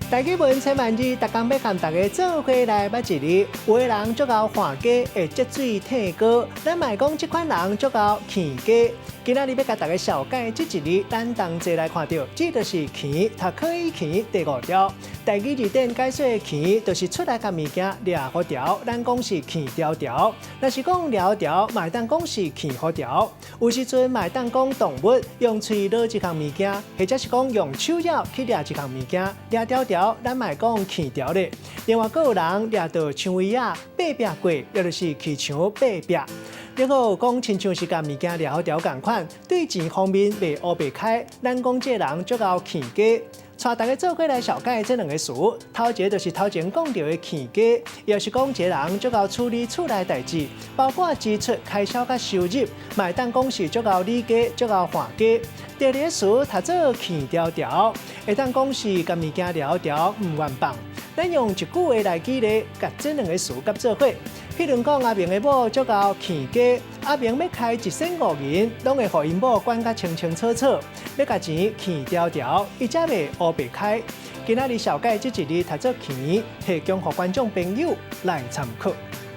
大家问千万字，逐工要和大家做伙来捌一日。有的人足够换家，会积水退高，咱卖讲这款人足够欠家。今仔日要甲大家小解这一日，咱同齐来看到，这就是欠，它可以欠第5条。第几字典解说的欠，就是出来甲物件掠好条，咱讲是欠条条。若是讲掠条，嘛会当讲是欠好条。有时阵嘛会当讲动物用喙捞一项物件，或者是讲用手脚去掠一项物件，掠条条，咱嘛会讲欠条咧。另外，还有人掠到枪位啊，八壁过，也就是去墙八壁。然后讲，亲像是甲物件掠好条共款，对钱方面袂乌白开，咱讲这人足够欠家。带大家做伙来小解这2个词。头一个就是头前讲到的欠家，也是讲这人足够处理厝内代志，包括支出、开销甲收入，嘛会当讲是足够理家、足够还家。第2个词，读做欠条条，会当讲是甲物件掠好条，唔愿放。咱用一句话来举例，甲这2个词夹做伙。譬如讲，阿明的某足够欠家，阿明要开1.5银，拢会互因某管甲清清楚楚，要甲钱欠条条，伊才袂乌白开。今仔日小解这一日读做欠，提供予观众朋友来参考。